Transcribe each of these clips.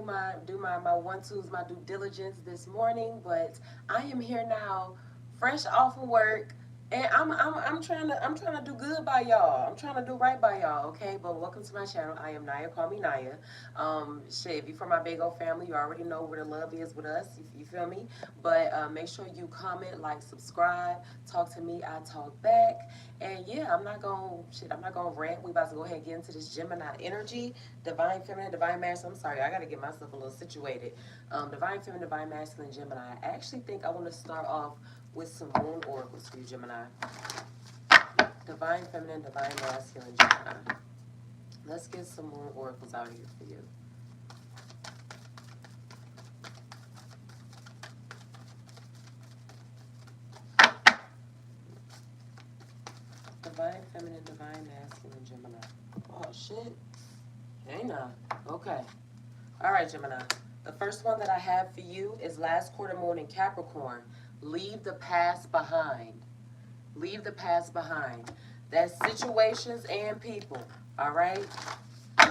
my one twos, my due diligence this morning. But I am here now, fresh off of work, and I'm trying to do good by y'all. I'm trying to do right by y'all. Okay, but welcome to my channel. I am Naya. Call me Naya. Shit, if you from my big old family, you already know where the love is with us. You feel me? But make sure you comment, like, subscribe, talk to me. I talk back. And yeah, I'm not gonna rant. We about to go ahead and get into this Gemini energy, divine feminine, divine masculine. I'm sorry, I gotta get myself a little situated. Divine feminine, divine masculine, Gemini. I actually think I want to start off with some moon oracles for you, Gemini. Divine feminine, divine masculine, Gemini. Let's get some moon oracles out here for you. Divine feminine, divine masculine, Gemini. Oh shit. Hey now. Okay. All right, Gemini. The first one that I have for you is last quarter moon in Capricorn. Leave the past behind. Leave the past behind. That's situations and people. All right.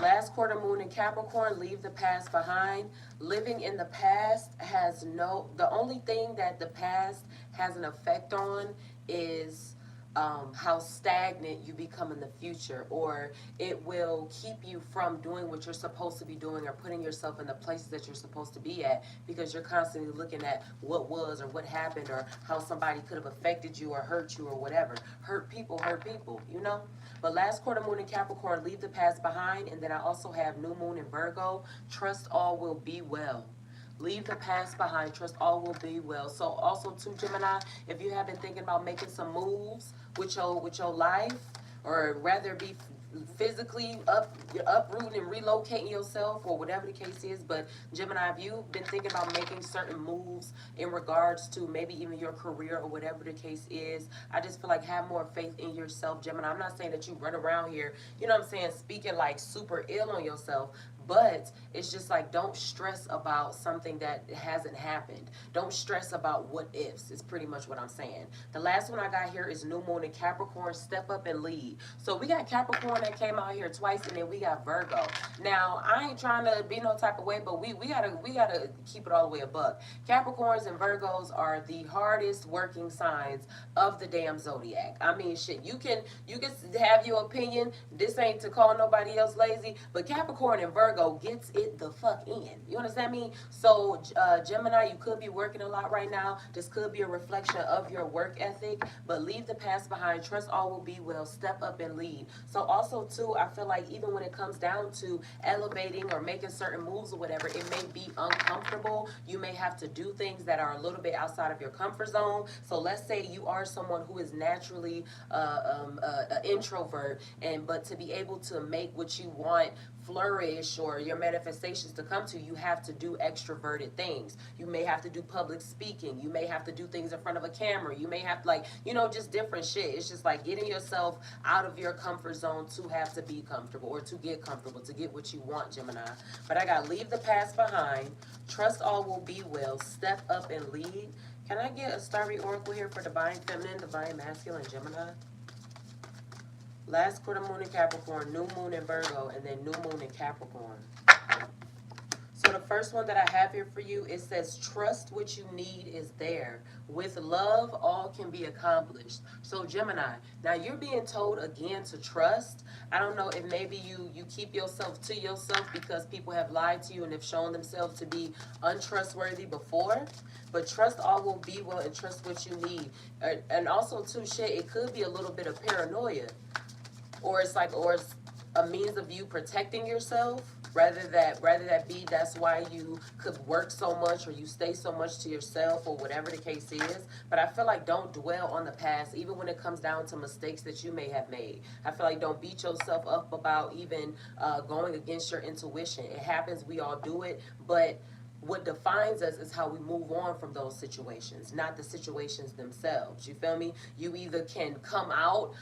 Last quarter moon in Capricorn, leave the past behind. Living in the past has the only thing that the past has an effect on is how stagnant you become in the future, or it will keep you from doing what you're supposed to be doing or putting yourself in the places that you're supposed to be at, because you're constantly looking at what was or what happened or how somebody could have affected you or hurt you or whatever. Hurt people, you know? But last quarter moon in Capricorn, leave the past behind. And then I also have new moon in Virgo, trust all will be well. Leave the past behind. Trust all will be well. So also too, Gemini, if you have been thinking about making some moves with your life, or rather be physically uprooting and relocating yourself, or whatever the case is. But Gemini, if you've been thinking about making certain moves in regards to maybe even your career or whatever the case is, I just feel like have more faith in yourself, Gemini. I'm not saying that you run around here, you know what I'm saying, speaking like super ill on yourself, but it's just like, don't stress about something that hasn't happened. Don't stress about what ifs, is pretty much what I'm saying. The last one I got here is new moon in Capricorn, step up and lead. So we got Capricorn that came out here twice, and then we got Virgo. Now, I ain't trying to be no type of way, but we gotta keep it all the way a buck. Capricorns and Virgos are the hardest working signs of the damn zodiac. I mean, shit, you can have your opinion. This ain't to call nobody else lazy, but Capricorn and Virgo gets it the fuck in. You understand me? So, Gemini, you could be working a lot right now. This could be a reflection of your work ethic, but leave the past behind. Trust all will be well. Step up and lead. So, also, too, I feel like even when it comes down to elevating or making certain moves or whatever, it may be uncomfortable. You may have to do things that are a little bit outside of your comfort zone. So, let's say you are someone who is naturally an introvert, but to be able to make what you want flourish or your manifestations to come to, you have to do extroverted things. You may have to do public speaking. You may have to do things in front of a camera. You may have to, like, just different shit. It's just like getting yourself out of your comfort zone to have to be comfortable, or to get comfortable, to get what you want, Gemini. But I got leave the past behind. Trust all will be well. Step up and lead. Can I get a starry oracle here for divine feminine, divine masculine, Gemini? Last quarter moon in Capricorn, new moon in Virgo, and then new moon in Capricorn. So the first one that I have here for you, it says, trust what you need is there. With love, all can be accomplished. So Gemini, now you're being told again to trust. I don't know if maybe you keep yourself to yourself because people have lied to you and have shown themselves to be untrustworthy before. But trust all will be well, and trust what you need. And also too, shit, it could be a little bit of paranoia. Or it's a means of you protecting yourself, rather that be that's why you could work so much or you stay so much to yourself, or whatever the case is. But I feel like don't dwell on the past, even when it comes down to mistakes that you may have made. I feel like don't beat yourself up about even going against your intuition. It happens, we all do it, but what defines us is how we move on from those situations, not the situations themselves. You feel me? You either can come out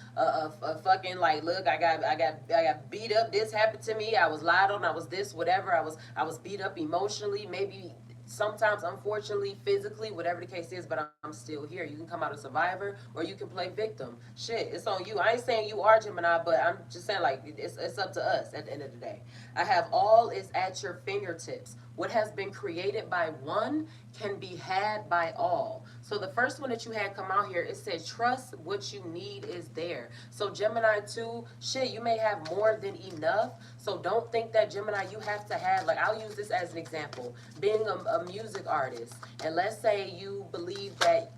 fucking like, look, I got beat up. This happened to me. I was lied on. I was this, whatever. I was beat up emotionally. Maybe sometimes, unfortunately, physically, whatever the case is, but I'm still here. You can come out a survivor or you can play victim. Shit, it's on you. I ain't saying you are Gemini, but I'm just saying, like, it's up to us at the end of the day. I have all is at your fingertips. What has been created by one can be had by all. So the first one that you had come out here, it said, trust what you need is there. So Gemini 2, shit, you may have more than enough. So don't think that Gemini, you have to have, like, I'll use this as an example. Being a music artist, and let's say you believe that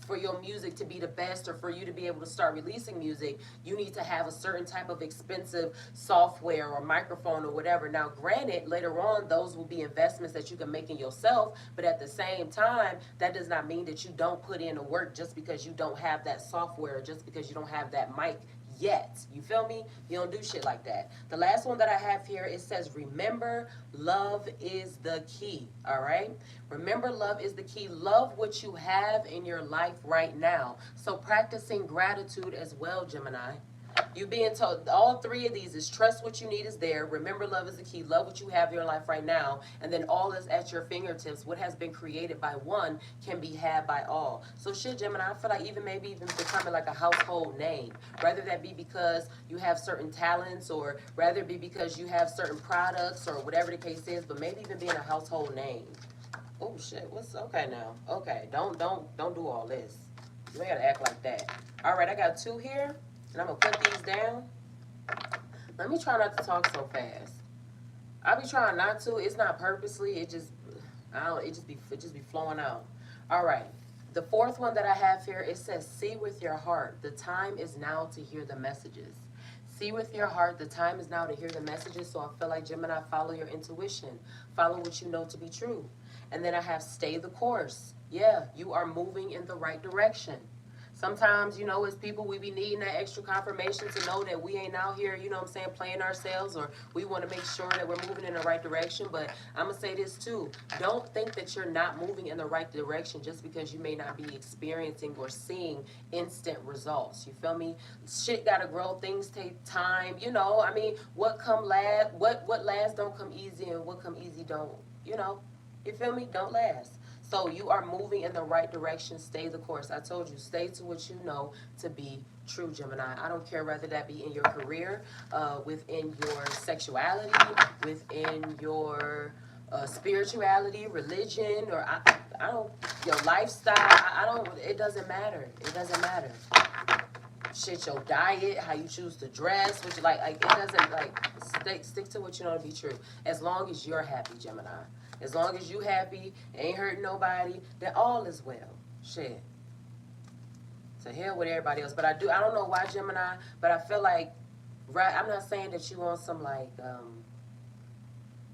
for your music to be the best or for you to be able to start releasing music, you need to have a certain type of expensive software or microphone or whatever. Now, granted, later on, those will be investments that you can make in yourself, but at the same time, that does not mean that you don't put in the work just because you don't have that software or just because you don't have that mic yet. You feel me? You don't do shit like that. The last one that I have here, it says, remember, love is the key. All right? Remember, love is the key. Love what you have in your life right now. So practicing gratitude as well, Gemini. You being told all three of these is trust what you need is there. Remember, love is the key. Love what you have in your life right now. And then all is at your fingertips. What has been created by one can be had by all. So shit, Gemini, I feel like maybe even becoming like a household name. Rather that be because you have certain talents or rather be because you have certain products or whatever the case is, but maybe even being a household name. Oh shit, what's okay now? Okay, don't do all this. You ain't gotta act like that. Alright, I got two here. And I'm gonna put these down. Let me try not to talk so fast. I be trying not to. It's not purposely. It just, I don't. It just be flowing out. All right. The fourth one that I have here, it says, "See with your heart. The time is now to hear the messages." See with your heart. The time is now to hear the messages. So I feel like Gemini, follow your intuition. Follow what you know to be true. And then I have stay the course. Yeah, you are moving in the right direction. Sometimes, you know, as people, we be needing that extra confirmation to know that we ain't out here, you know what I'm saying, playing ourselves, or we want to make sure that we're moving in the right direction. But I'm going to say this too. Don't think that you're not moving in the right direction just because you may not be experiencing or seeing instant results. You feel me? Shit got to grow. Things take time. You know, I mean, what lasts don't come easy, and what come easy don't, you know, you feel me? Don't last. So you are moving in the right direction. Stay the course. I told you, stay to what you know to be true, Gemini. I don't care whether that be in your career, within your sexuality, within your spirituality, religion, or I don't, your lifestyle. I don't, it doesn't matter. It doesn't matter. Shit, your diet, how you choose to dress, what you like it doesn't, like, stick to what you know to be true. As long as you're happy, Gemini. As long as you happy, ain't hurting nobody, then all is well. Shit. To hell with everybody else. But I don't know why, Gemini, but I feel like, right, I'm not saying that you want some, like,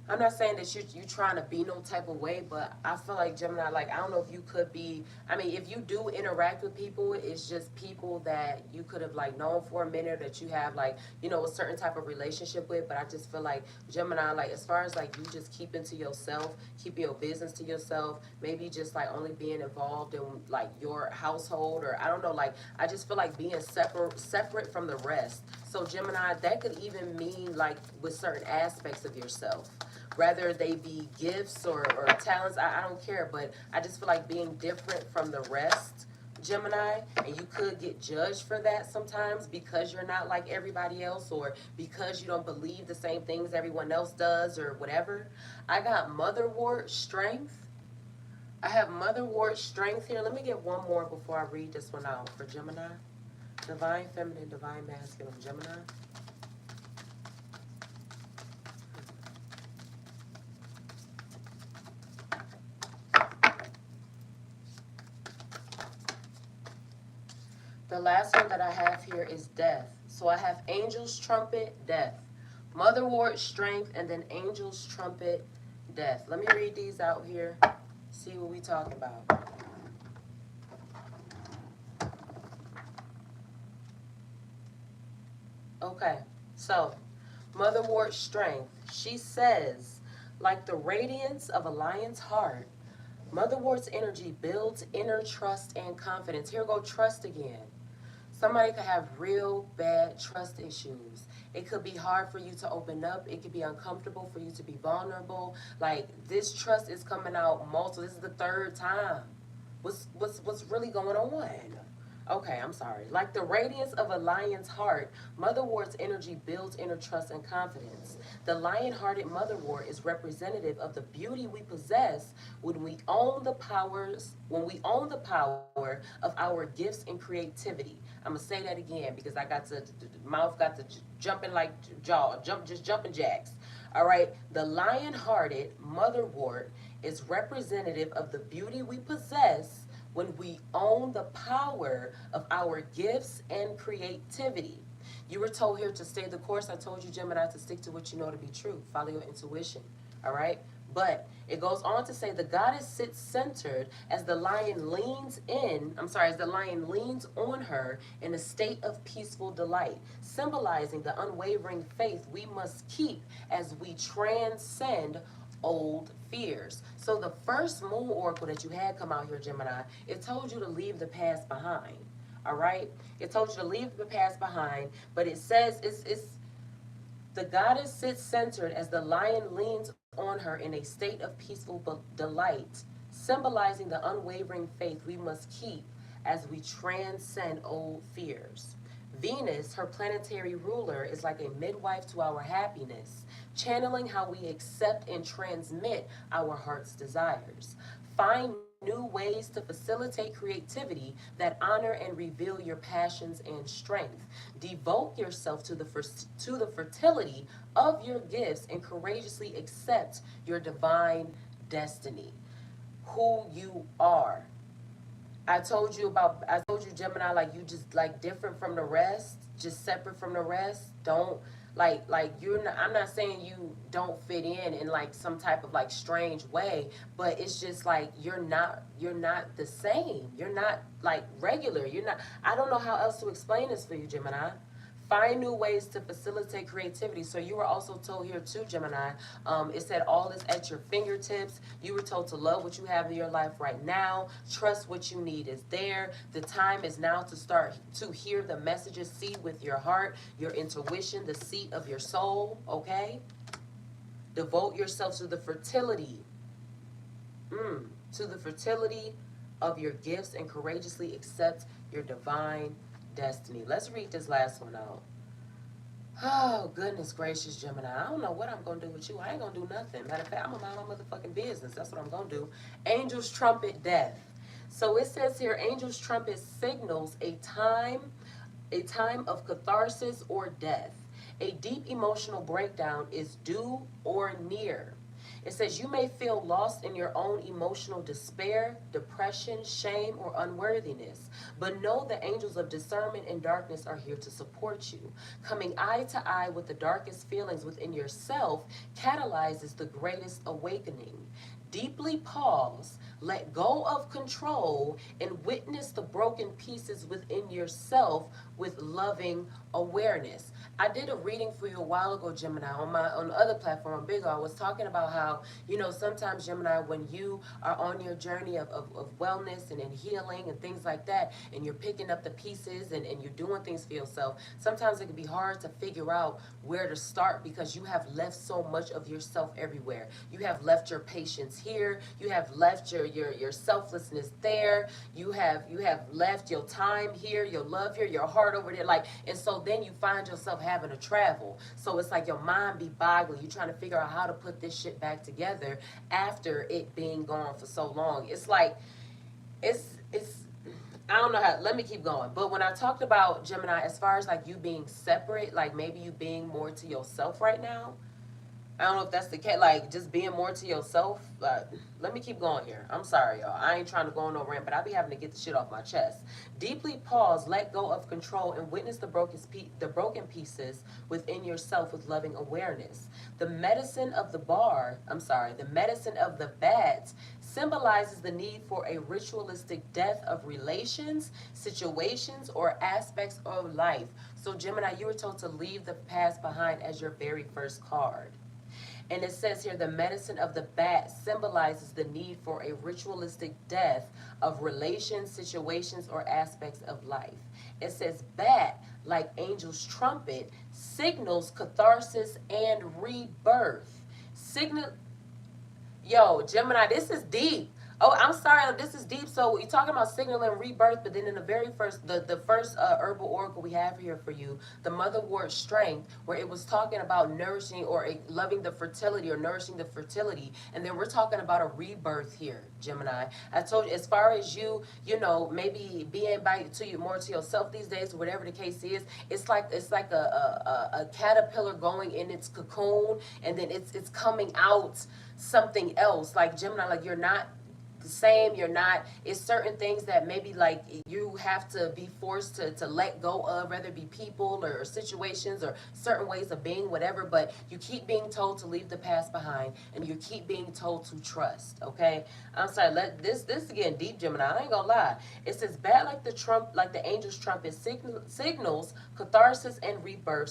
I'm not saying that you're trying to be no type of way, but I feel like, Gemini, like, I don't know if you could be, I mean, if you do interact with people, it's just people that you could have, like, known for a minute, that you have, like, you know, a certain type of relationship with. But I just feel like, Gemini, like, as far as, like, you just keeping to yourself, keeping your business to yourself, maybe just, like, only being involved in, like, your household, or I don't know, like, I just feel like being separate from the rest. So, Gemini, that could even mean, like, with certain aspects of yourself. Whether they be gifts or talents, I don't care. But I just feel like being different from the rest, Gemini, and you could get judged for that sometimes because you're not like everybody else, or because you don't believe the same things everyone else does, or whatever. I got motherwort strength. I have motherwort strength here. Let me get one more before I read this one out for Gemini. Divine feminine, divine masculine, Gemini. The last one that I have here is death. So I have angel's trumpet, death. Motherwort, strength, and then angel's trumpet, death. Let me read these out here. See what we talking about. Okay, so motherwort, strength. She says, like the radiance of a lion's heart, motherwort's energy builds inner trust and confidence. Here go trust again. Somebody could have real bad trust issues. It could be hard for you to open up. It could be uncomfortable for you to be vulnerable. Like, this trust is coming out multiple. This is the third time. What's really going on? Okay, I'm sorry. Like the radiance of a lion's heart, motherword's energy builds inner trust and confidence. The lion-hearted motherwort is representative of the beauty we possess when we own the power of our gifts and creativity. I'm gonna say that again because I got to mouth got to jumping like jumping jacks. All right, the lion-hearted motherwort is representative of the beauty we possess when we own the power of our gifts and creativity. You were told here to stay the course. I told you, Gemini, to stick to what you know to be true. Follow your intuition. All right? But it goes on to say the goddess sits centered as the lion leans as the lion leans on her in a state of peaceful delight, symbolizing the unwavering faith we must keep as we transcend old fears. So the first moon oracle that you had come out here, Gemini, it told you to leave the past behind. All right? It told you to leave the past behind, but it says it's the goddess sits centered as the lion leans on her in a state of peaceful delight, symbolizing the unwavering faith we must keep as we transcend old fears. Venus, her planetary ruler, is like a midwife to our happiness, channeling how we accept and transmit our heart's desires. Find new ways to facilitate creativity that honor and reveal your passions and strength. Devote yourself to the fertility of your gifts and courageously accept your divine destiny. Who you are. I told you, Gemini, like you just like different from the rest, just separate from the rest. Don't like you're not, I'm not saying you don't fit in like some type of like strange way, but it's just like you're not the same. You're not like regular. You're not I don't know how else to explain this for you, Gemini. Find new ways to facilitate creativity. So you were also told here too, Gemini. It said all is at your fingertips. You were told to love what you have in your life right now. Trust what you need is there. The time is now to start to hear the messages. See with your heart, your intuition, the seat of your soul. Okay. Devote yourself to the fertility. To the fertility of your gifts and courageously accept your divine destiny. Let's read this last one out. Oh, goodness gracious, Gemini. I don't know what I'm going to do with you. I ain't going to do nothing. Matter of fact, I'm going to mind my motherfucking business. That's what I'm going to do. Angel's trumpet death. So it says here, angel's trumpet signals a time of catharsis or death. A deep emotional breakdown is due or near. It says you may feel lost in your own emotional despair, depression, shame, or unworthiness. But know the angels of discernment and darkness are here to support you. Coming eye to eye with the darkest feelings within yourself catalyzes the greatest awakening. Deeply pause, let go of control, and witness the broken pieces within yourself with loving awareness. I did a reading for you a while ago, Gemini, on the other platform, on Big O. I was talking about how, sometimes, Gemini, when you are on your journey of wellness and healing and things like that, and you're picking up the pieces and you're doing things for yourself, sometimes it can be hard to figure out where to start because you have left so much of yourself everywhere. You have left your patience here. You have left your selflessness there. You have left your time here, your love here, your heart over there. And so then you find yourself having to travel. So it's like your mind be boggling. You're trying to figure out how to put this shit back together after it being gone for so long. It's like, it's I don't know how, let me keep going. But when I talked about, Gemini, as far as like you being separate, like maybe you being more to yourself right now, I don't know if that's the case, like just being more to yourself. Let me keep going here. I'm sorry, y'all. I ain't trying to go on no rant, but I be having to get the shit off my chest. Deeply pause, let go of control, and witness the broken pieces within yourself with loving awareness. The medicine of the bat symbolizes the need for a ritualistic death of relations, situations, or aspects of life. So Gemini, you were told to leave the past behind as your very first card. And it says here, the medicine of the bat symbolizes the need for a ritualistic death of relations, situations, or aspects of life. It says, bat, like angel's trumpet, signals catharsis and rebirth. Signal Yo, Gemini, this is deep. Oh, I'm sorry, this is deep. So you're talking about signaling rebirth, but then in the very first, the first herbal oracle we have here for you, the mother word strength, where it was talking about nourishing or loving the fertility or nourishing the fertility, and then we're talking about a rebirth here, Gemini. I told you, as far as you know, maybe being by to you more to yourself these days, or whatever the case is, it's like a caterpillar going in its cocoon, and then it's coming out something else. Like Gemini, like you're not the same, you're not, it's certain things that maybe like you have to be forced to let go of, whether it be people or situations or certain ways of being, whatever, but you keep being told to leave the past behind, and you keep being told to trust. Okay, I'm sorry, let this again deep, Gemini, I ain't gonna lie. It says bad like the trump, like the angel's trumpet signals catharsis and rebirth,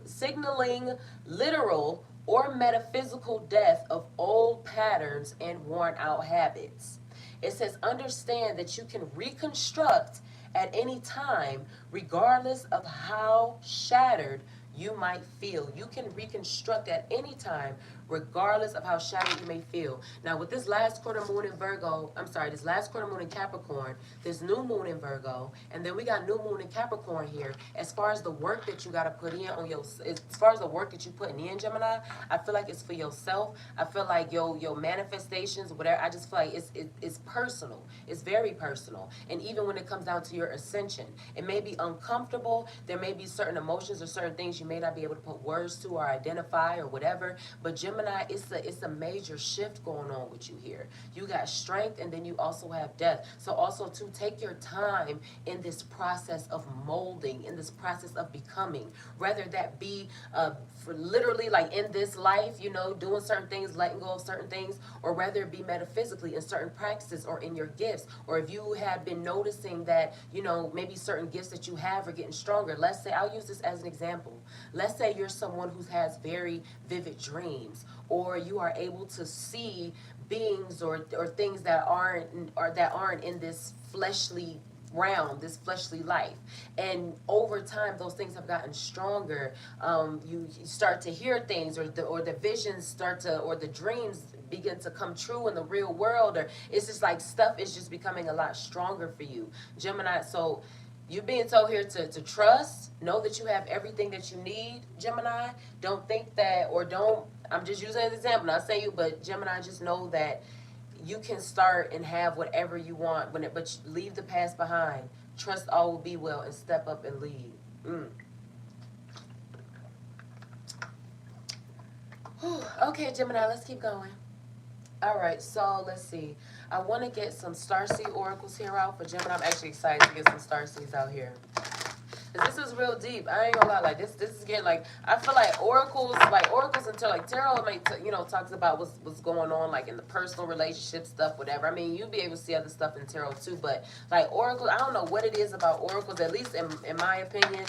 signaling literal or metaphysical death of old patterns and worn out habits. It says, understand that you can reconstruct at any time, regardless of how shattered you might feel. You can reconstruct at any time, regardless of how shattered you may feel. Now, with this last quarter moon in Virgo, this last quarter moon in Capricorn, this new moon in Virgo, and then we got new moon in Capricorn here. As far as the work that you got to put in on as far as the work that you're putting in, Gemini, I feel like it's for yourself. I feel like your manifestations, whatever, I just feel like it's personal. It's very personal. And even when it comes down to your ascension, it may be uncomfortable. There may be certain emotions or certain things you may not be able to put words to or identify or whatever, but Gemini, it's a major shift going on with you here. You got strength, and then you also have death. So also to take your time in this process of molding, in this process of becoming, whether that be for literally like in this life, doing certain things, letting go of certain things, or whether it be metaphysically in certain practices or in your gifts, or if you have been noticing that, maybe certain gifts that you have are getting stronger. Let's say, I'll use this as an example. Let's say you're someone who has very vivid dreams, or you are able to see beings or things that aren't in this fleshly realm, this fleshly life, and over time those things have gotten stronger. You start to hear things, or the visions start to, or the dreams begin to come true in the real world, or it's just like stuff is just becoming a lot stronger for you, Gemini. So you're being told here to trust, know that you have everything that you need, Gemini. Don't think that, or don't, I'm just using an example, not saying you, but Gemini, just know that you can start and have whatever you want, but leave the past behind. Trust all will be well, and step up and lead. Okay, Gemini, let's keep going. All right, so let's see. I want to get some starseed oracles here out for Gemini. I'm actually excited to get some starseeds out here. This is real deep. I ain't gonna lie. Like this is getting like, I feel like oracles until like tarot, talks about what's going on like in the personal relationship stuff, whatever. I mean, you'll be able to see other stuff in tarot too, but like oracles, I don't know what it is about oracles. At least in my opinion,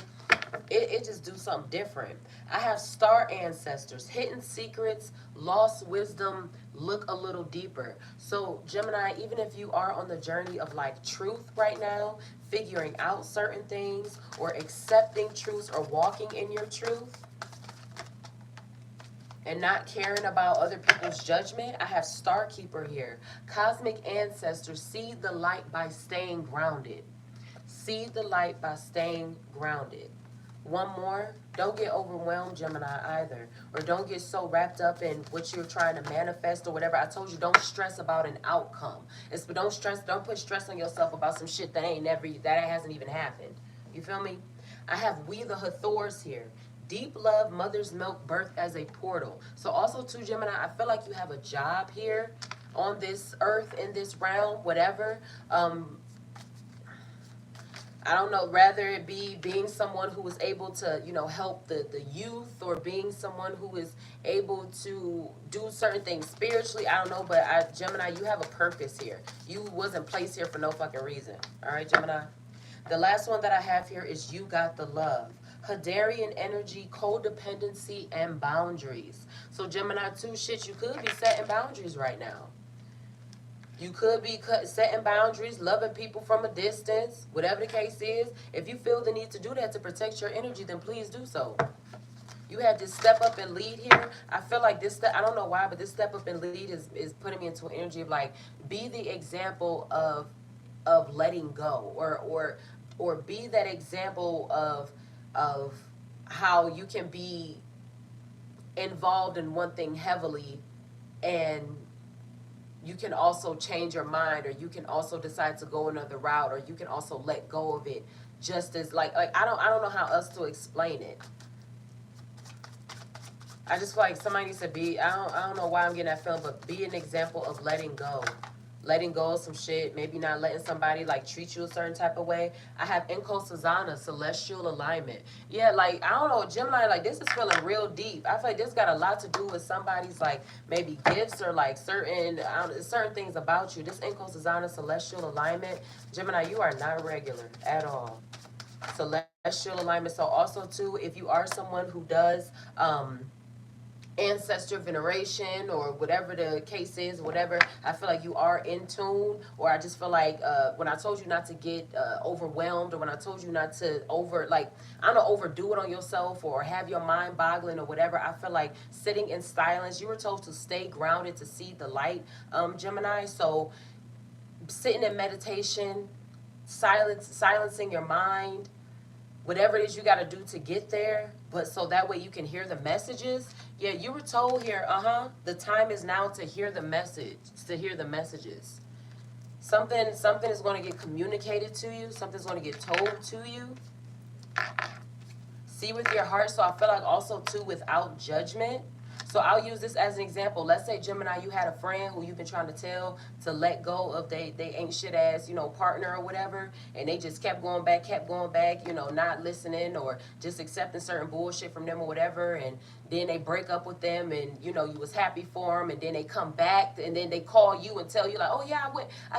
it just do something different. I have star ancestors, hidden secrets, lost wisdom, look a little deeper. So Gemini, even if you are on the journey of like truth right now, figuring out certain things, or accepting truths, or walking in your truth, and not caring about other people's judgment, I have Star Keeper here. Cosmic ancestors, see the light by staying grounded. See the light by staying grounded. One more, don't get overwhelmed, Gemini, either. Or don't get so wrapped up in what you're trying to manifest or whatever. I told you, don't stress about an outcome. Don't put stress on yourself about some shit that hasn't even happened. You feel me? I have We the Hathors here. Deep love, mother's milk, birth as a portal. So also too, Gemini, I feel like you have a job here on this earth, in this realm, whatever. I don't know, rather it be being someone who is able to, help the youth, or being someone who is able to do certain things spiritually. I don't know, but Gemini, you have a purpose here. You wasn't placed here for no fucking reason. All right, Gemini? The last one that I have here is You Got the Love. Hadarian energy, codependency, and boundaries. So Gemini, too, you could be setting boundaries right now. You could be setting boundaries, loving people from a distance, whatever the case is. If you feel the need to do that to protect your energy, then please do so. You had this step up and lead here. I feel like this step, I don't know why, but this step up and lead is putting me into an energy of like, be the example of letting go, or be that example of how you can be involved in one thing heavily, and you can also change your mind, or you can also decide to go another route, or you can also let go of it, just as like I don't know how else to explain it. I just feel like somebody needs to be, I don't know why I'm getting that feeling, but be an example of letting go. Letting go of some shit, maybe not letting somebody like treat you a certain type of way. I have Inko Sazana, celestial alignment. Yeah, like I don't know, Gemini, like this is feeling real deep. I feel like this got a lot to do with somebody's like maybe gifts or like certain things about you. This Inko Sazana, celestial alignment, Gemini, you are not regular at all. Celestial alignment. So also too, if you are someone who does ancestor veneration or whatever the case is, whatever, I feel like you are in tune. Or I just feel like when I told you not to get overwhelmed, or when I told you not to I don't know, overdo it on yourself or have your mind boggling or whatever, I feel like sitting in silence, you were told to stay grounded to see the light, Gemini. So sitting in meditation, silencing your mind, whatever it is you got to do to get there, but so that way you can hear the messages. Yeah, you were told here, the time is now to hear the message, to hear the messages. Something is going to get communicated to you. Something's going to get told to you. See with your heart. So I feel like also too, without judgment. So I'll use this as an example. Let's say, Gemini, you had a friend who you've been trying to tell to let go of they ain't shit ass, partner or whatever, and they just kept going back, not listening or just accepting certain bullshit from them or whatever, and then they break up with them, and you was happy for them, and then they come back, and then they call you and tell you like, oh yeah,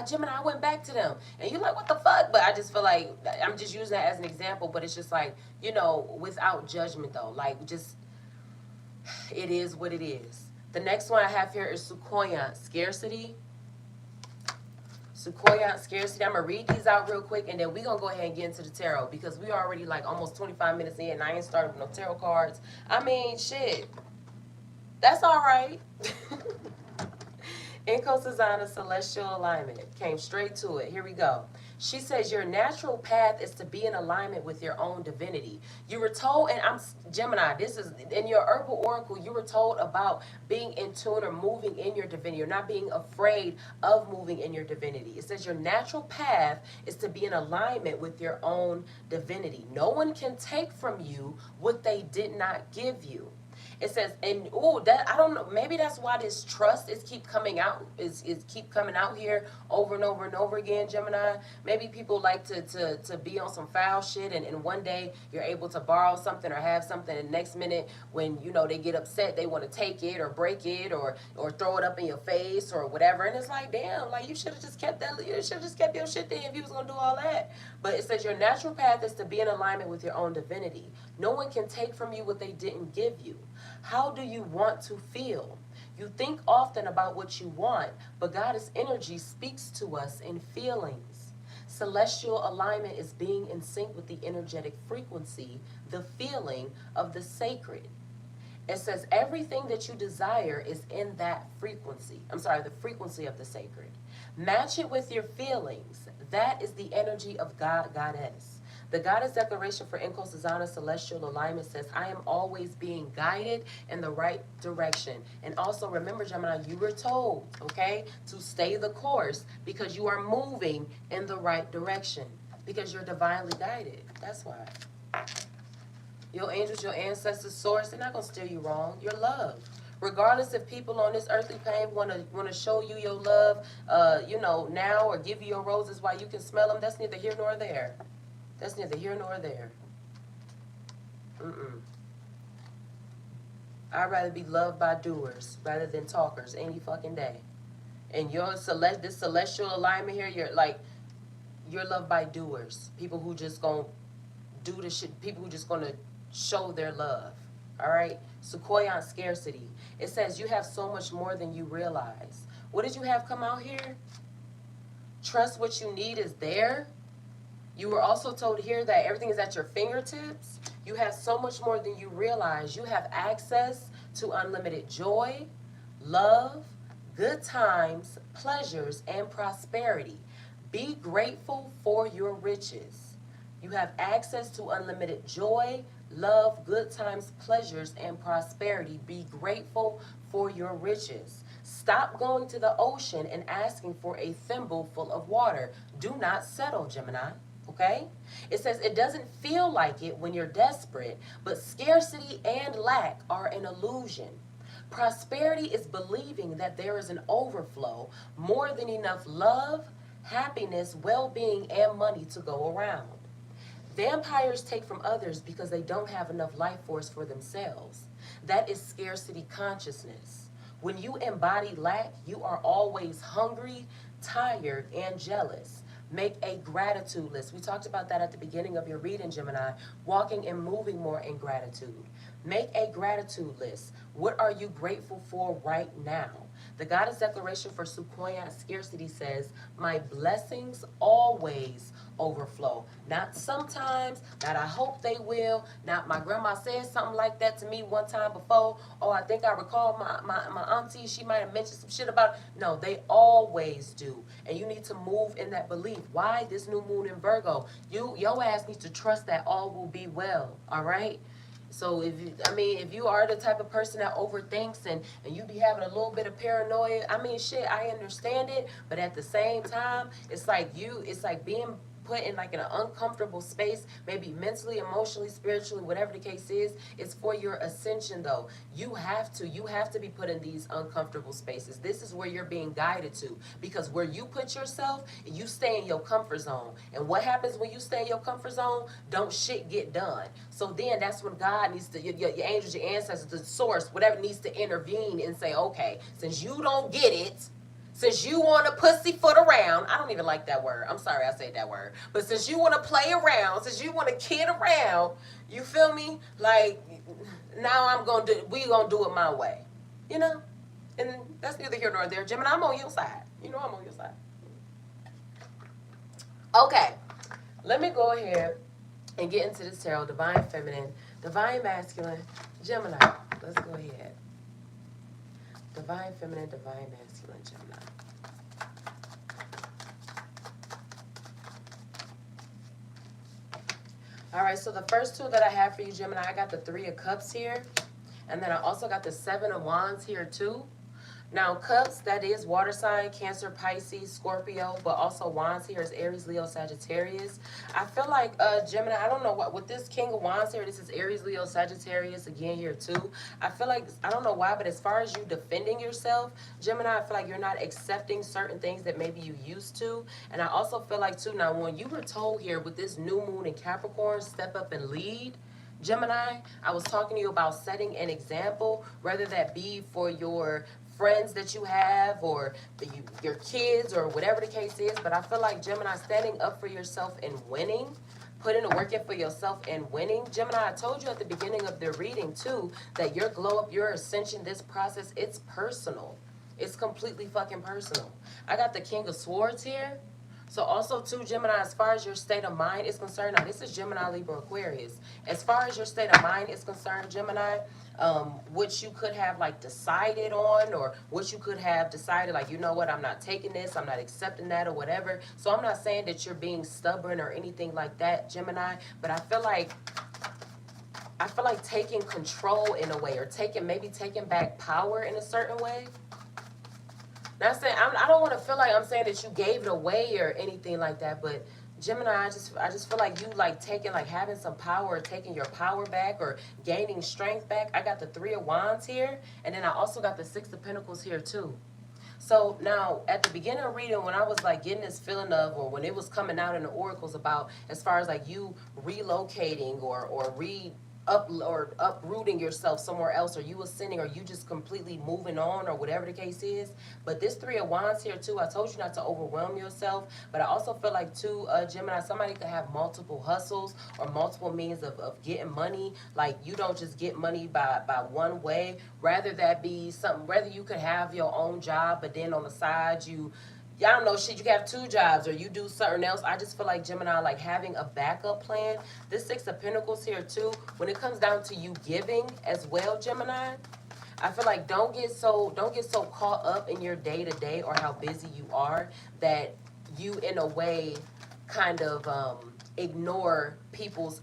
Gemini, I went back to them, and you're like, what the fuck? But I just feel like I'm just using that as an example, but it's just like, without judgment though, like just, it is what it is. The next one I have here is Sukoya, scarcity. Sukoya, scarcity. I'm going to read these out real quick, and then we're going to go ahead and get into the tarot, because we already like almost 25 minutes in, and I ain't started with no tarot cards. I mean, shit. That's all right. Inko Sazana, celestial alignment. Came straight to it. Here we go. She says your natural path is to be in alignment with your own divinity. You were told, and I'm Gemini, this is in your herbal oracle, you were told about being in tune or moving in your divinity. You're not being afraid of moving in your divinity. It says your natural path is to be in alignment with your own divinity. No one can take from you what they did not give you. It says, and that I don't know, maybe that's why this trust is keep coming out, is keep coming out here over and over and over again, Gemini. Maybe people like to be on some foul shit, and one day you're able to borrow something or have something, and next minute when they get upset, they want to take it or break it or throw it up in your face or whatever, and it's like, damn, like you should have just kept your shit there if you was gonna do all that. But it says your natural path is to be in alignment with your own divinity. No one can take from you what they didn't give you. How do you want to feel? You think often about what you want, but Goddess energy speaks to us in feelings. Celestial alignment is being in sync with the energetic frequency, the feeling of the sacred. It says everything that you desire is in that frequency. The frequency of the sacred. Match it with your feelings. That is the energy of God, Goddess. The Goddess Declaration for Inko Sazana Celestial Alignment says, I am always being guided in the right direction. And also remember, Gemini, you were told, okay, to stay the course because you are moving in the right direction. Because you're divinely guided. That's why. Your angels, your ancestors, source, they're not going to steer you wrong. You're loved. Regardless if people on this earthly plane want to show you your love, now, or give you your roses while you can smell them, that's neither here nor there. That's neither here nor there. I'd rather be loved by doers rather than talkers any fucking day. And this celestial alignment here, you're loved by doers. People who just gonna do the shit. People who just gonna show their love. All right. Sequoia scarcity. It says you have so much more than you realize. What did you have come out here? Trust what you need is there. You were also told here that everything is at your fingertips. You have so much more than you realize. You have access to unlimited joy, love, good times, pleasures, and prosperity. Be grateful for your riches. You have access to unlimited joy, love, good times, pleasures, and prosperity. Be grateful for your riches. Stop going to the ocean and asking for a thimble full of water. Do not settle, Gemini. Okay? It says it doesn't feel like it when you're desperate, but scarcity and lack are an illusion. Prosperity is believing that there is an overflow, more than enough love, happiness, well being, and money to go around. Vampires take from others because they don't have enough life force for themselves. That is scarcity consciousness. When you embody lack, you are always hungry, tired, and jealous. Make a gratitude list. We talked about that at the beginning of your reading, Gemini. Walking and moving more in gratitude. Make a gratitude list. What are you grateful for right now? The Goddess Declaration for Sequoia Scarcity says, my blessings always overflow. Not sometimes, not I hope they will, not my grandma said something like that to me one time before. Oh, I think I recall my auntie, she might have mentioned some shit about it. No, they always do. And you need to move in that belief. Why? This new moon in Virgo. Your ass needs to trust that all will be well. All right? So if you are the type of person that overthinks and you be having a little bit of paranoia, shit, I understand it, but at the same time, it's like being put in like an uncomfortable space, maybe mentally, emotionally, spiritually, whatever the case is. It's for your ascension though. You have to be put in these uncomfortable spaces. This is where you're being guided to, because where you put yourself, you stay in your comfort zone. And what happens when you stay in your comfort zone? Don't shit get done. So then that's when God needs to, your angels, your ancestors, the source, whatever, needs to intervene and say, okay, since you don't get it, since you want to pussyfoot around, I don't even like that word. I'm sorry I said that word. But since you want to play around, since you want to kid around, you feel me? Like, now we going to do it my way. You know? And that's neither here nor there. Gemini, I'm on your side. You know I'm on your side. Okay. Let me go ahead and get into this tarot. Divine Feminine, Divine Masculine, Gemini. Let's go ahead. Divine Feminine, Divine Masculine, Gemini. All right, so the first two that I have for you, Gemini, I got the Three of Cups here. And then I also got the Seven of Wands here, too. Now, Cups, that is water sign, Cancer, Pisces, Scorpio, but also Wands here is Aries, Leo, Sagittarius. I feel like, Gemini, I don't know what, with this King of Wands here, this is Aries, Leo, Sagittarius again here too. I feel like, I don't know why, but as far as you defending yourself, Gemini, I feel like you're not accepting certain things that maybe you used to. And I also feel like too, now when you were told here with this new moon in Capricorn, step up and lead, Gemini, I was talking to you about setting an example, whether that be for your friends that you have or your kids or whatever the case is. But I feel like, Gemini, standing up for yourself and winning, putting the work in for yourself and winning. Gemini, I told you at the beginning of the reading too that your glow up, your ascension, this process, it's personal. It's completely fucking personal. I got the King of Swords here. So also too, Gemini, as far as your state of mind is concerned, now this is Gemini, Libra, Aquarius. As far as your state of mind is concerned, Gemini, what you could have like decided on, or what you could have decided like, you know what, I'm not taking this, I'm not accepting that or whatever. So I'm not saying that you're being stubborn or anything like that, Gemini, but I feel like taking control in a way, or maybe taking back power in a certain way. Not saying, I don't want to feel like I'm saying that you gave it away or anything like that, but Gemini, I just feel like you like taking, like having some power, or taking your power back, or gaining strength back. I got the Three of Wands here, and then I also got the Six of Pentacles here too. So now at the beginning of reading, when I was like getting this feeling of, or when it was coming out in the oracles about, as far as like you relocating or uprooting yourself somewhere else, or you ascending, or you just completely moving on, or whatever the case is. But this Three of Wands here too, I told you not to overwhelm yourself, but I also feel like too, Gemini, somebody could have multiple hustles or multiple means of getting money. Like, you don't just get money by one way, rather that be something, whether you could have your own job, but then on the side yeah, I don't know, shit, you have two jobs or you do something else. I just feel like Gemini, like having a backup plan. This Six of Pentacles here too, when it comes down to you giving as well, Gemini, I feel like don't get so caught up in your day to day or how busy you are that you in a way kind of ignore people's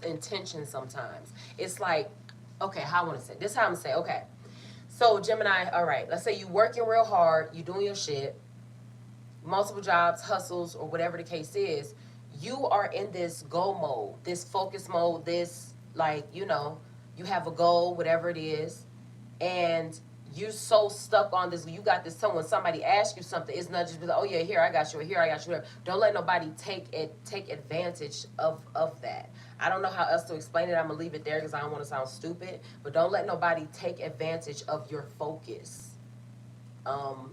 intentions sometimes. It's like, okay, how I want to say this, how I'm gonna say, okay. So Gemini, all right, let's say you working real hard, you doing your shit, multiple jobs, hustles, or whatever the case is. You are in this goal mode, this focus mode, this like, you have a goal, whatever it is, and you so stuck on this. You got this. Someone, somebody asks you something. It's not just be like, oh yeah, here I got you, or here I got you. Don't let nobody take advantage of that. I don't know how else to explain it. I'm gonna leave it there because I don't want to sound stupid. But don't let nobody take advantage of your focus.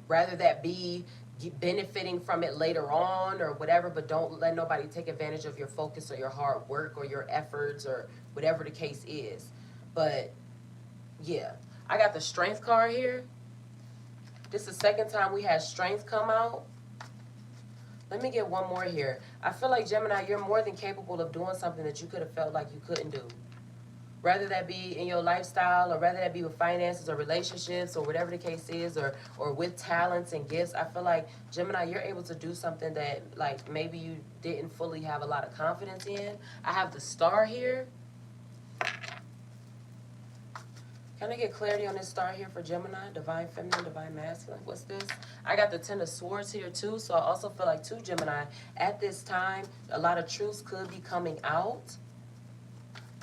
Rather that be benefiting from it later on or whatever, but don't let nobody take advantage of your focus or your hard work or your efforts or whatever the case is. But yeah, I got the strength card here. This is the second time we had strength come out. Let me get one more here. I feel like Gemini, you're more than capable of doing something that you could have felt like you couldn't do. Whether that be in your lifestyle or whether that be with finances or relationships or whatever the case is, or with talents and gifts, I feel like Gemini, you're able to do something that like maybe you didn't fully have a lot of confidence in. I have the star here. Can I get clarity on this star here for Gemini? Divine Feminine, Divine Masculine. What's this? I got the Ten of Swords here too. So I also feel like too, Gemini, at this time, a lot of truths could be coming out.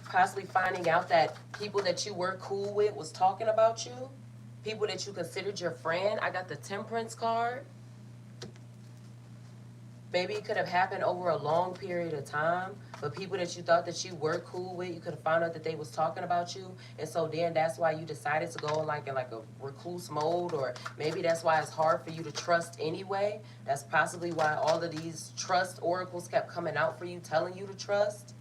Possibly finding out that people that you were cool with was talking about you. People that you considered your friend. I got the Temperance card. Maybe it could have happened over a long period of time, but people that you thought that you were cool with, you could have found out that they was talking about you, and so then that's why you decided to go in a recluse mode, or maybe that's why it's hard for you to trust anyway. That's possibly why all of these trust oracles kept coming out for you, telling you to trust.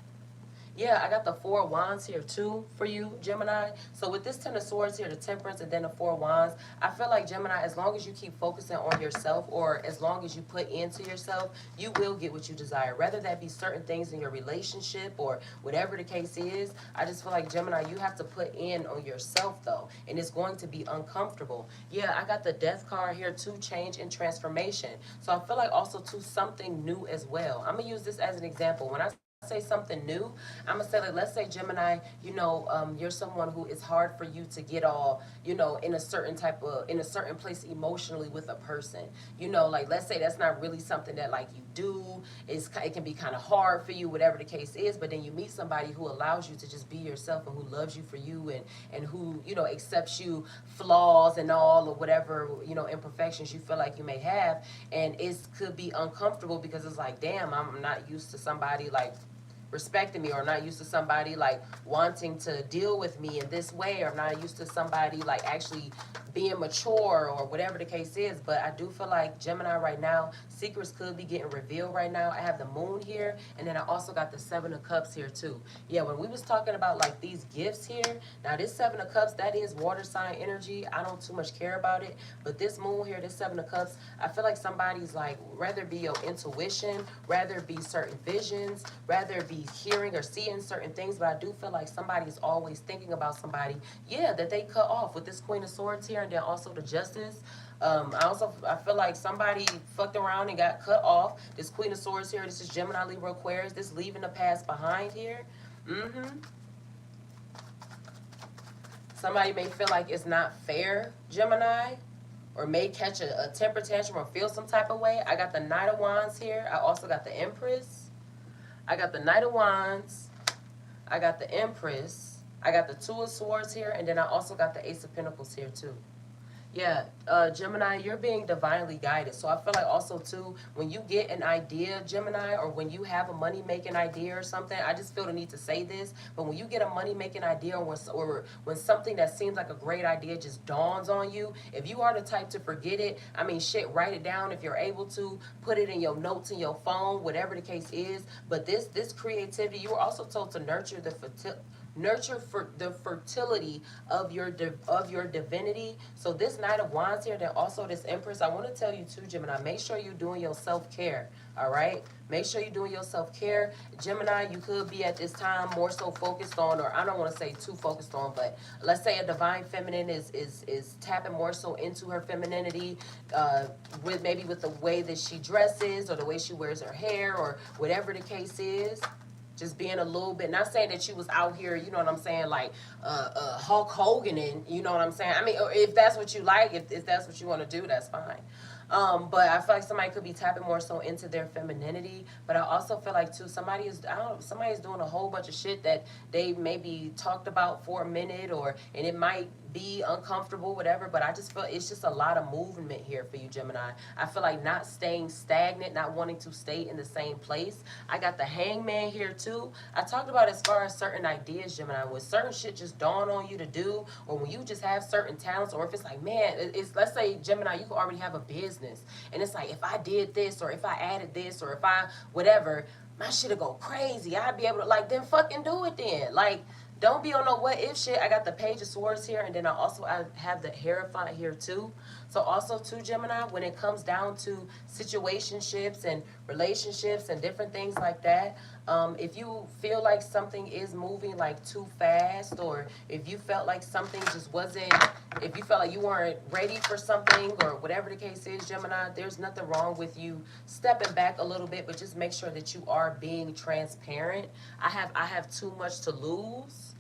Yeah, I got the Four of Wands here too for you, Gemini. So with this Ten of Swords here, the Temperance, and then the Four of Wands, I feel like Gemini, as long as you keep focusing on yourself, or as long as you put into yourself, you will get what you desire. Whether that be certain things in your relationship or whatever the case is, I just feel like Gemini, you have to put in on yourself though, and it's going to be uncomfortable. Yeah, I got the Death card here too, change and transformation. So I feel like also too something new as well. I'm gonna use this as an example. When I say something new, I'm gonna say, like, let's say Gemini, you're someone who it's hard for you to get all, in a certain place emotionally with a person. Like, let's say that's not really something that like you do. It can be kind of hard for you, whatever the case is. But then you meet somebody who allows you to just be yourself and who loves you for you, and who accepts you flaws and all, or whatever imperfections you feel like you may have, and it could be uncomfortable because it's like, damn, I'm not used to somebody like respecting me, or not used to somebody like wanting to deal with me in this way, or not used to somebody like actually being mature, or whatever the case is. But I do feel like Gemini right now, secrets could be getting revealed right now. I have the Moon here, and then I also got the Seven of Cups here too. Yeah, when we was talking about like these gifts here, now this Seven of Cups, that is water sign energy. I don't too much care about it, but this Moon here, this Seven of Cups, I feel like somebody's like, rather it be your intuition, rather it be certain visions, rather it be hearing or seeing certain things, but I do feel like somebody's always thinking about somebody, yeah, that they cut off with this Queen of Swords here, and then also the Justice. I feel like somebody fucked around and got cut off. This Queen of Swords here, this is Gemini, Libra, Aquarius, this leaving the past behind here. Somebody may feel like it's not fair, Gemini, or may catch a temper tantrum or feel some type of way. I got the Knight of Wands here. I also got the Empress. I got the Knight of Wands. I got the Empress. I got the Two of Swords here. And then I also got the Ace of Pentacles here too. Yeah, Gemini, you're being divinely guided. So I feel like also too, when you get an idea, Gemini, or when you have a money-making idea or something, I just feel the need to say this, but when you get a money-making idea, or when something that seems like a great idea just dawns on you, if you are the type to forget it, I mean, shit, write it down if you're able to, put it in your notes in your phone, whatever the case is. But this creativity, you were also told to nurture Nurture for the fertility of your divinity. So this Knight of Wands here, then also this Empress, I want to tell you too, Gemini, make sure you're doing your self-care. All right, make sure you're doing your self-care. Gemini, you could be at this time more so focused on, or I don't want to say too focused on, but let's say a divine feminine is tapping more so into her femininity, with maybe with the way that she dresses or the way she wears her hair or whatever the case is. Just being a little bit, not saying that you was out here, you know what I'm saying, like Hulk Hogan, and you know what I'm saying. I mean, if that's what you like, if that's what you want to do, that's fine. But I feel like somebody could be tapping more so into their femininity. But I also feel like too, somebody's doing a whole bunch of shit that they maybe talked about for a minute, and it might be uncomfortable, whatever. But I just feel it's just a lot of movement here for you, Gemini. I feel like not staying stagnant, not wanting to stay in the same place. I got the Hangman here too. I talked about as far as certain ideas, Gemini, when certain shit just dawn on you to do, or when you just have certain talents, or if it's like, man, it's, let's say, Gemini, you could already have a business, and it's like, if I did this, or if I added this, or if I whatever, my shit'll go crazy. I'd be able to, like, then fucking do it then. Like, don't be on no what if shit. I got the Page of Swords here, and then I have the Hierophant here too. So also too, Gemini, when it comes down to situationships and relationships and different things like that, if you feel like something is moving like too fast, or if you felt like something just wasn't, if you felt like you weren't ready for something, or whatever the case is, Gemini, there's nothing wrong with you stepping back a little bit, but just make sure that you are being transparent. I have too much to lose.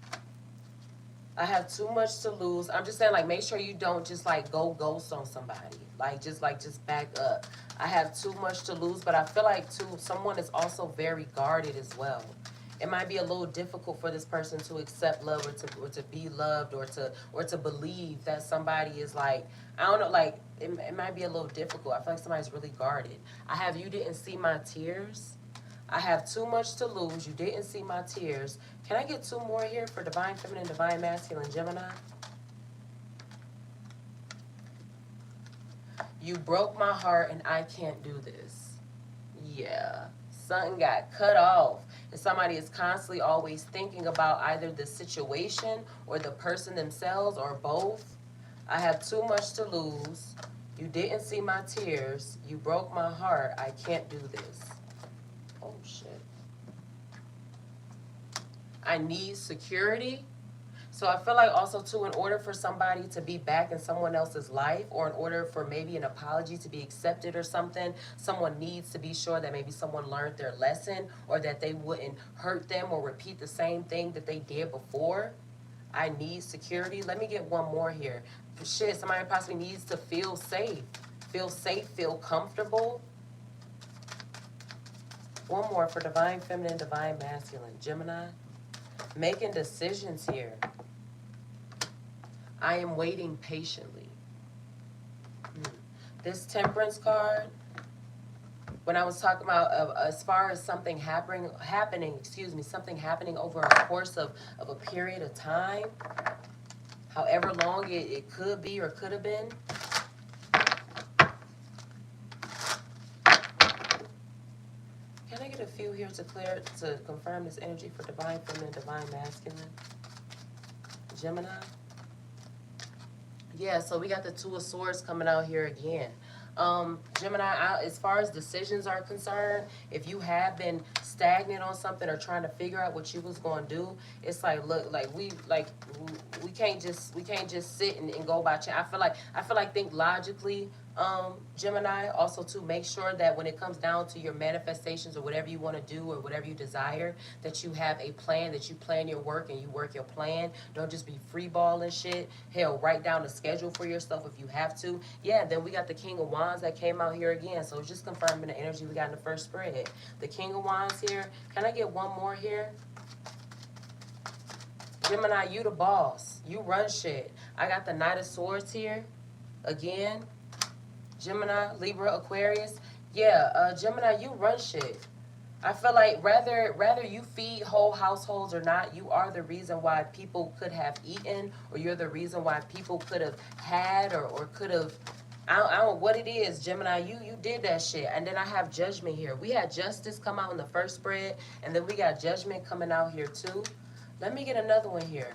I have too much to lose. I'm just saying, like, make sure you don't just, like, go ghost on somebody. Just back up. I have too much to lose, but I feel like, too, someone is also very guarded as well. It might be a little difficult for this person to accept love, or to be loved, or to believe that somebody is, like, I don't know, like, it might be a little difficult. I feel like somebody's really guarded. I have you didn't see my tears. I have too much to lose. You didn't see my tears. Can I get two more here for Divine Feminine, Divine Masculine, Gemini? You broke my heart and I can't do this. Yeah. Something got cut off. And somebody is constantly always thinking about either the situation or the person themselves, or both. I have too much to lose. You didn't see my tears. You broke my heart. I can't do this. Oh, shit. I need security. So I feel like also, too, in order for somebody to be back in someone else's life, or in order for maybe an apology to be accepted or something, someone needs to be sure that maybe someone learned their lesson, or that they wouldn't hurt them or repeat the same thing that they did before. I need security. Let me get one more here. Shit, somebody possibly needs to feel safe. Feel safe, feel comfortable. One more for Divine Feminine, Divine Masculine, Gemini. Making decisions here. I am waiting patiently. This Temperance card, when I was talking about as far as something happening, something happening over a course of a period of time, however long it could be or could have been. Can I get a few here to confirm this energy for Divine Feminine, Divine Masculine, Gemini? Yeah, so we got the Two of Swords coming out here again. Gemini, as far as decisions are concerned, if you have been stagnant on something or trying to figure out what you was going to do, it's like, look, we can't just sit and go by chance. I feel like think logically, Gemini. Also, to make sure that when it comes down to your manifestations or whatever you want to do or whatever you desire, that you have a plan, that you plan your work and you work your plan. Don't just be free balling shit. Hell, write down a schedule for yourself if you have to. Yeah, then we got the King of Wands that came out here again. So it's just confirming the energy we got in the first spread. The King of Wands here. Can I get one more here? Gemini, you the boss. You run shit. I got the Knight of Swords here again. Gemini, Libra, Aquarius. Yeah, Gemini, you run shit. I feel like rather you feed whole households or not, you are the reason why people could have eaten, or you're the reason why people could have had or could have, I don't know what it is, Gemini, you did that shit. And then I have Judgment here. We had Justice come out in the first spread, and then we got Judgment coming out here too. Let me get another one here.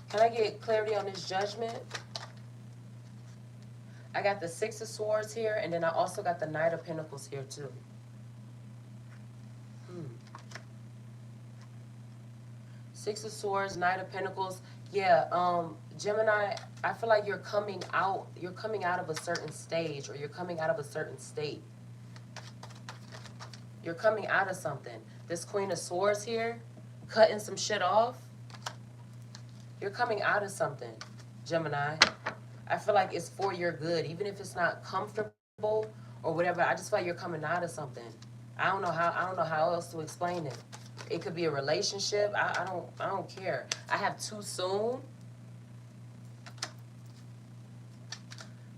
Can I get clarity on this Judgment? I got the Six of Swords here, and then I also got the Knight of Pentacles here too. Six of Swords, Knight of Pentacles. Yeah, Gemini, I feel like you're coming out of a certain stage, or you're coming out of a certain state. You're coming out of something. This Queen of Swords here, cutting some shit off. You're coming out of something, Gemini. I feel like it's for your good, even if it's not comfortable or whatever. I just feel like you're coming out of something. I don't know how else to explain it. It could be a relationship. I don't care. I have too soon.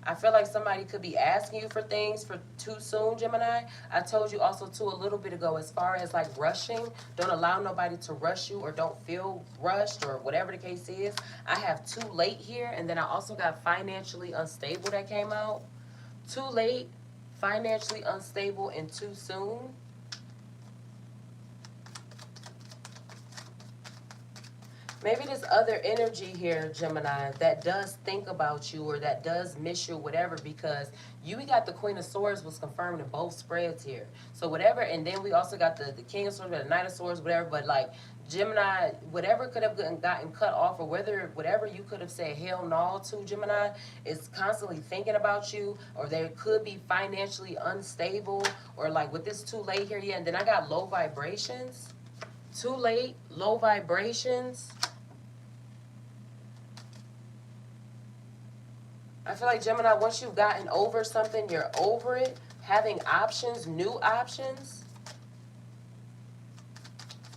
I feel like somebody could be asking you for things for too soon, Gemini. I told you also too a little bit ago, as far as like rushing, don't allow nobody to rush you, or don't feel rushed, or whatever the case is. I have too late here, and then I also got financially unstable that came out. Too late, financially unstable, and too soon. Maybe this other energy here, Gemini, that does think about you, or that does miss you, whatever, because you got the Queen of Swords was confirmed in both spreads here. So whatever, and then we also got the King of Swords, the Knight of Swords, whatever, but like Gemini, whatever could have gotten cut off, or whatever you could have said hell no to, Gemini, is constantly thinking about you, or they could be financially unstable, or like with this too late here, yeah, and then I got low vibrations. Too late, low vibrations. I feel like, Gemini, once you've gotten over something, you're over it. Having options, new options.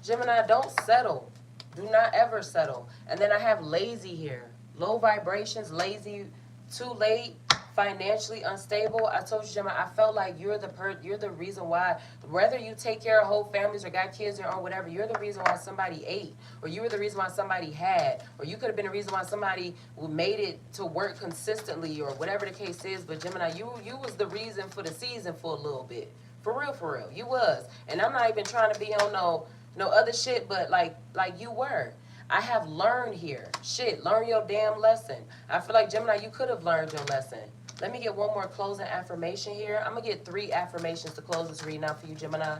Gemini, don't settle. Do not ever settle. And then I have lazy here. Low vibrations, lazy, too late, financially unstable. I told you, Gemini, I felt like you're the reason why, whether you take care of whole families or got kids or whatever, you're the reason why somebody ate, or you were the reason why somebody had, or you could have been the reason why somebody made it to work consistently, or whatever the case is. But Gemini, you was the reason for the season for a little bit. For real, you was. And I'm not even trying to be on no other shit, but like you were. I have learned here. Shit, learn your damn lesson. I feel like, Gemini, you could have learned your lesson. Let me get one more closing affirmation here. I'm going to get 3 affirmations to close this reading out for you, Gemini.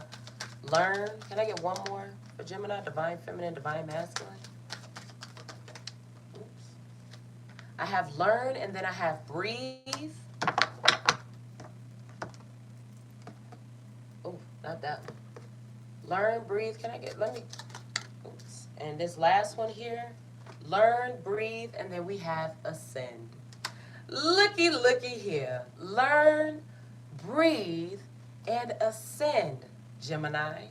Learn. Can I get one more for Gemini? Divine Feminine, Divine Masculine. Oops. I have learn, and then I have breathe. Oh, not that one. Learn, breathe. Can I get, let me... Oops. And this last one here, learn, breathe, and then we have ascend. Looky here. Learn, breathe, and ascend, Gemini.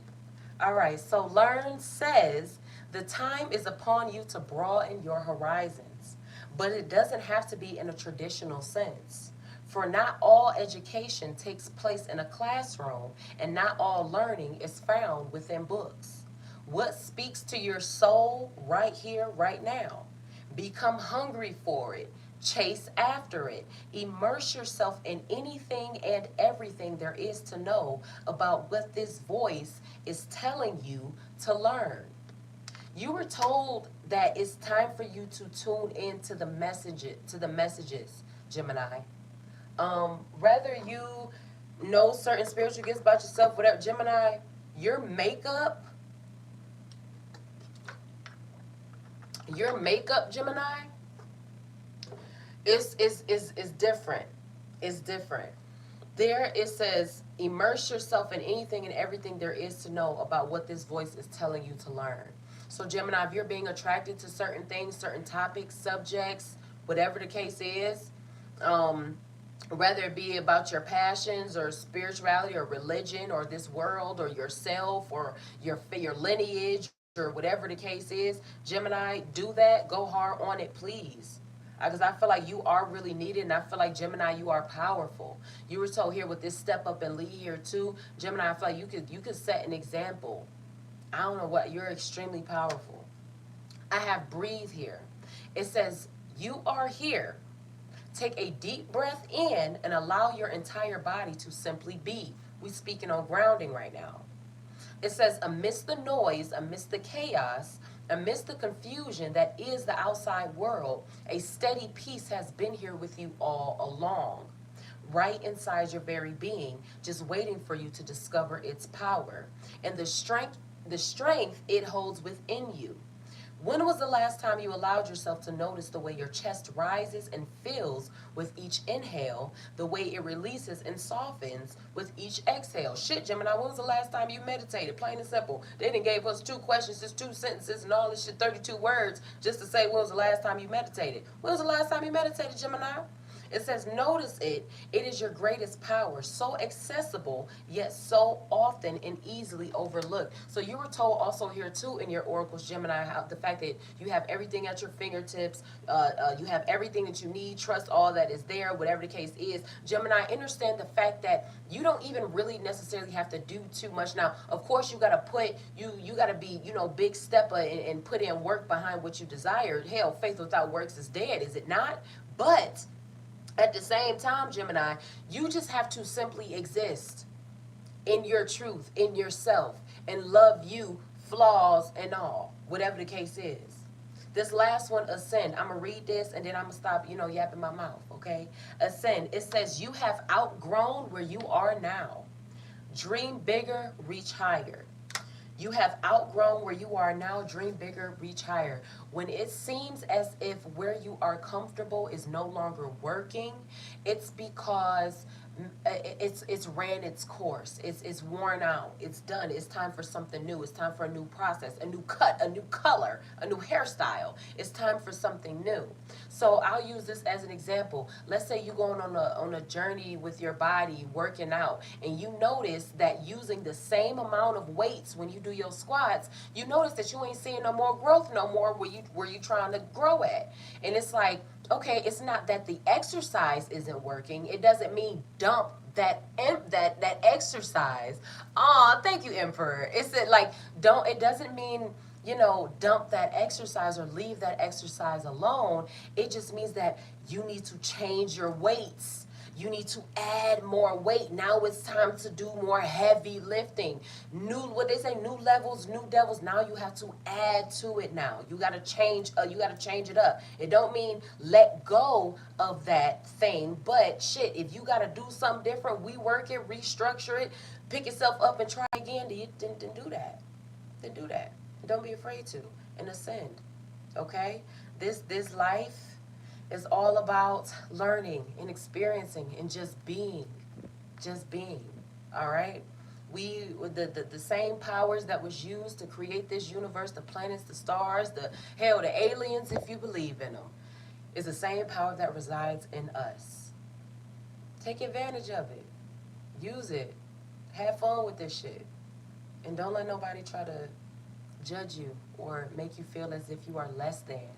All right, so learn says the time is upon you to broaden your horizons, but it doesn't have to be in a traditional sense. For not all education takes place in a classroom, and not all learning is found within books. What speaks to your soul right here, right now? Become hungry for it. Chase after it. Immerse yourself in anything and everything there is to know about what this voice is telling you to learn. You were told that it's time for you to tune into the messages, Gemini. Whether you know certain spiritual gifts about yourself, whatever, Gemini, your makeup, Gemini, is different. It's different. There it says, immerse yourself in anything and everything there is to know about what this voice is telling you to learn. So Gemini, if you're being attracted to certain things, certain topics, subjects, whatever the case is, whether it be about your passions or spirituality or religion or this world or yourself or your lineage or whatever the case is, Gemini, do that. Go hard on it, please. Because I feel like you are really needed, and I feel like, Gemini, you are powerful. You were told here with this step up and lead here too, Gemini, I feel like you could set an example. I don't know what, you're extremely powerful. I have breathe here. It says, you are here. Take a deep breath in and allow your entire body to simply be. We're speaking on grounding right now. It says, amidst the noise, amidst the chaos, Amidst the confusion that is the outside world, a steady peace has been here with you all along, right inside your very being, just waiting for you to discover its power and the strength it holds within you. When was the last time you allowed yourself to notice the way your chest rises and fills with each inhale, the way it releases and softens with each exhale? Shit, Gemini, when was the last time you meditated? Plain and simple. They done gave us 2 questions, just 2 sentences and all this shit, 32 words, just to say when was the last time you meditated. When was the last time you meditated, Gemini? It says, notice it. It is your greatest power, so accessible, yet so often and easily overlooked. So you were told also here too in your oracles, Gemini, how the fact that you have everything at your fingertips, you have everything that you need, trust all that is there, whatever the case is. Gemini, understand the fact that you don't even really necessarily have to do too much. Now, of course, you got to put, you got to be, big stepper and put in work behind what you desire. Hell, faith without works is dead, is it not? But at the same time, Gemini, you just have to simply exist in your truth, in yourself, and love you, flaws and all, whatever the case is. This last one, ascend. I'm going to read this and then I'm going to stop, yapping my mouth, okay? Ascend. It says, you have outgrown where you are now. Dream bigger, reach higher. You have outgrown where you are now. Dream bigger, reach higher. When it seems as if where you are comfortable is no longer working, it's because it's ran its course. It's worn out. It's done. It's time for something new. It's time for a new process, a new cut, a new color, a new hairstyle. It's time for something new. So I'll use this as an example. Let's say you're going on a journey with your body, working out, and you notice that using the same amount of weights when you do your squats, you notice that you ain't seeing no more growth no more where you trying to grow at. And it's like, okay, it's not that the exercise isn't working. It doesn't mean dump that exercise. Aw, thank you, Emperor. It's like, it doesn't mean, dump that exercise or leave that exercise alone. It just means that you need to change your weights. You need to add more weight. Now it's time to do more heavy lifting. What they say, new levels, new devils. Now you have to add to it now. You got to change it up. It don't mean let go of that thing, but shit, if you got to do something different, rework it, restructure it, pick yourself up and try again, then do that. Then do that. Don't be afraid to, and ascend. Okay? This life is all about learning and experiencing and just being. All right? The same powers that was used to create this universe, the planets, the stars, the aliens, if you believe in them, is the same power that resides in us. Take advantage of it. Use it. Have fun with this shit. And don't let nobody try to judge you or make you feel as if you are less than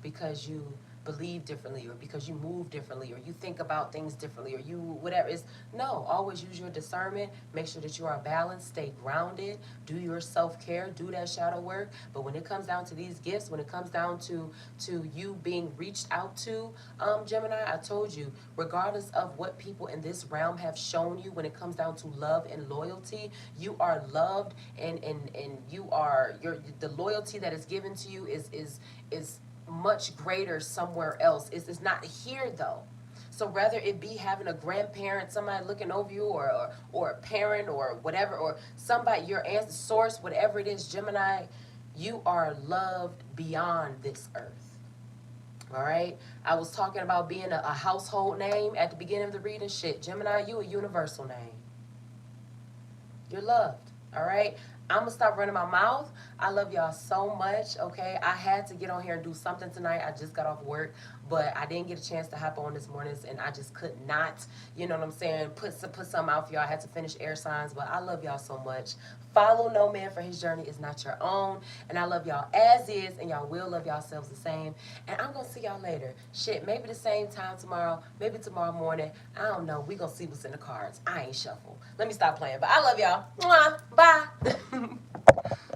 because you believe differently or because you move differently or you think about things differently or you whatever. No, always use your discernment. Make sure that you are balanced, stay grounded, do your self-care, do that shadow work. But when it comes down to these gifts, when it comes down to you being reached out to, Gemini, I told you, regardless of what people in this realm have shown you, when it comes down to love and loyalty, you are loved and the loyalty that is given to you is much greater somewhere else. It's not here though. So rather it be having a grandparent, somebody looking over you, or a parent, or whatever, or somebody, your answer source, whatever it is, Gemini, you are loved beyond this earth. All right? I was talking about being a household name at the beginning of the reading. Shit, Gemini, you a universal name. You're loved. All right? I'm going to stop running my mouth. I love y'all so much, okay? I had to get on here and do something tonight. I just got off work, but I didn't get a chance to hop on this morning, and I just could not, you know what I'm saying, put something out for y'all. I had to finish air signs, but I love y'all so much. Follow no man, for his journey is not your own, and I love y'all as is, and y'all will love yourselves the same, and I'm going to see y'all later. Shit, maybe the same time tomorrow, maybe tomorrow morning. I don't know. We going to see what's in the cards. I ain't shuffle. Let me stop playing, but I love y'all. Mwah. Bye.